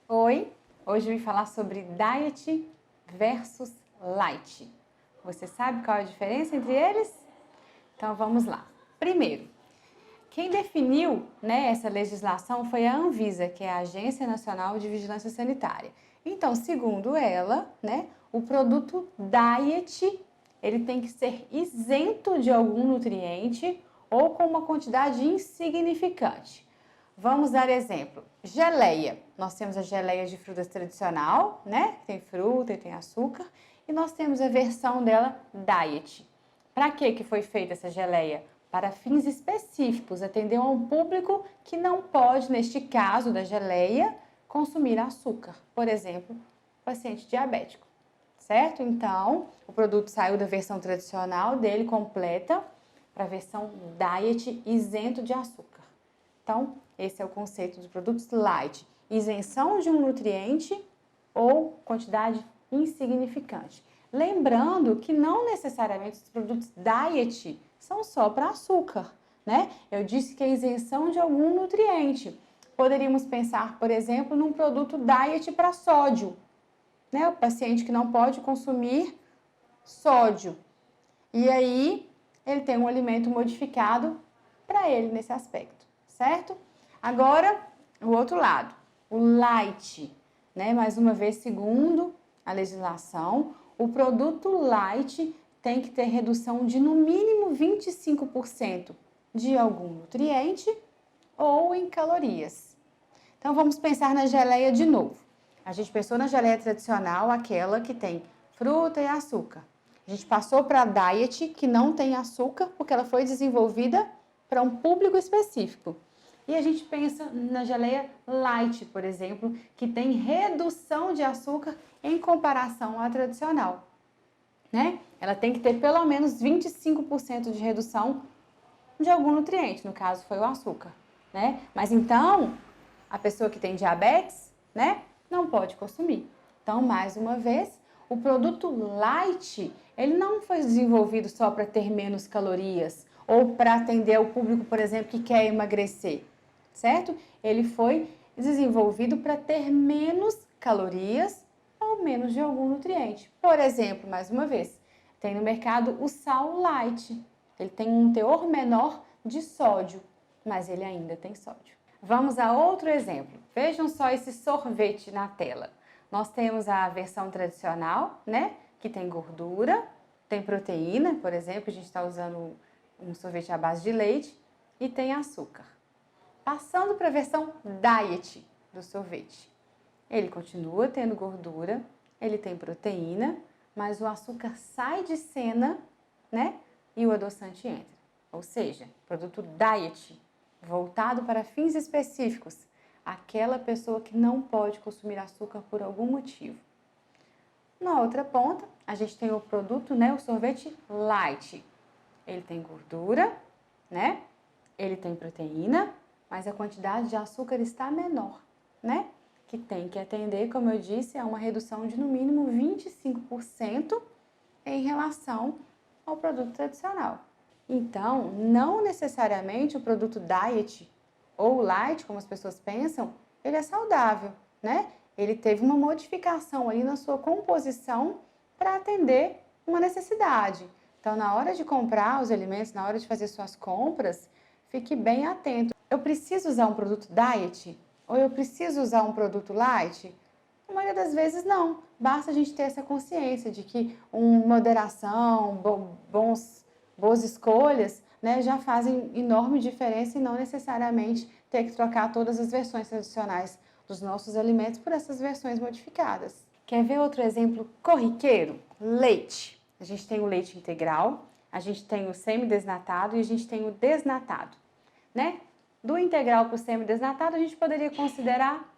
Oi, hoje eu vim falar sobre diet versus light. Você sabe qual é a diferença entre eles? Então vamos lá. Primeiro, quem definiu, essa legislação foi a Anvisa, que é a Agência Nacional de Vigilância Sanitária. Então, segundo ela, o produto diet, ele tem que ser isento de algum nutriente ou com uma quantidade insignificante. Vamos dar exemplo. Geleia. Nós temos a geleia de frutas tradicional, que tem fruta e tem açúcar, e nós temos a versão dela diet. Para que foi feita essa geleia? Para fins específicos, atender a um público que não pode, neste caso da geleia, consumir açúcar. Por exemplo, paciente diabético, certo? Então, o produto saiu da versão tradicional dele completa para a versão diet isento de açúcar. Então, esse é o conceito dos produtos light. Isenção de um nutriente ou quantidade insignificante. Lembrando que não necessariamente os produtos diet são só para açúcar, Eu disse que é isenção de algum nutriente. Poderíamos pensar, por exemplo, num produto diet para sódio, O paciente que não pode consumir sódio. E aí, ele tem um alimento modificado para ele nesse aspecto, certo? Agora, o outro lado, o light, Mais uma vez, segundo a legislação, o produto light tem que ter redução de no mínimo 25% de algum nutriente ou em calorias. Então, vamos pensar na geleia de novo. A gente pensou na geleia tradicional, aquela que tem fruta e açúcar. A gente passou para a diet, que não tem açúcar, porque ela foi desenvolvida para um público específico. E a gente pensa na geleia light, por exemplo, que tem redução de açúcar em comparação à tradicional, Ela tem que ter pelo menos 25% de redução de algum nutriente, no caso foi o açúcar, Mas então, a pessoa que tem diabetes, não pode consumir. Então, mais uma vez, o produto light, ele não foi desenvolvido só para ter menos calorias ou para atender o público, por exemplo, que quer emagrecer, certo? Ele foi desenvolvido para ter menos calorias ou menos de algum nutriente. Por exemplo, mais uma vez, tem no mercado o sal light. Ele tem um teor menor de sódio, mas ele ainda tem sódio. Vamos a outro exemplo. Vejam só esse sorvete na tela. Nós temos a versão tradicional, que tem gordura, tem proteína, por exemplo, a gente está usando um sorvete à base de leite, e tem açúcar. Passando para a versão diet do sorvete. Ele continua tendo gordura, ele tem proteína, mas o açúcar sai de cena, E o adoçante entra. Ou seja, produto diet, voltado para fins específicos. Aquela pessoa que não pode consumir açúcar por algum motivo. Na outra ponta, a gente tem o produto, o sorvete light. Ele tem gordura, Ele tem proteína, mas a quantidade de açúcar está menor, Que tem que atender, como eu disse, a uma redução de no mínimo 25% em relação ao produto tradicional. Então, não necessariamente o produto diet ou light, como as pessoas pensam, ele é saudável, Ele teve uma modificação aí na sua composição para atender uma necessidade. Então, na hora de comprar os alimentos, na hora de fazer suas compras, fique bem atento. Eu preciso usar um produto diet? Ou eu preciso usar um produto light? Na maioria das vezes, não. Basta a gente ter essa consciência de que moderação, boas escolhas, já fazem enorme diferença e não necessariamente ter que trocar todas as versões tradicionais dos nossos alimentos por essas versões modificadas. Quer ver outro exemplo corriqueiro? Leite. A gente tem o leite integral, a gente tem o semidesnatado e a gente tem o desnatado, Do integral para o semidesnatado, a gente poderia considerar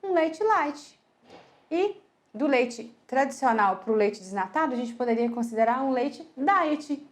um leite light. E do leite tradicional para o leite desnatado, a gente poderia considerar um leite diet,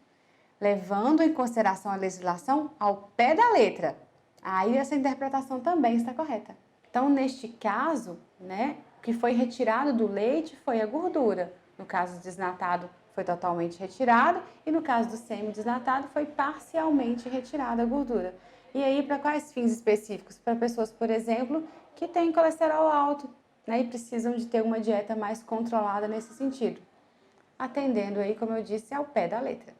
levando em consideração a legislação ao pé da letra. Aí essa interpretação também está correta. Então, neste caso, o que foi retirado do leite foi a gordura. No caso do desnatado, foi totalmente retirado. E no caso do semidesnatado, foi parcialmente retirada a gordura. E aí, para quais fins específicos? Para pessoas, por exemplo, que têm colesterol alto, né, e precisam de ter uma dieta mais controlada nesse sentido, atendendo aí, como eu disse, ao pé da letra.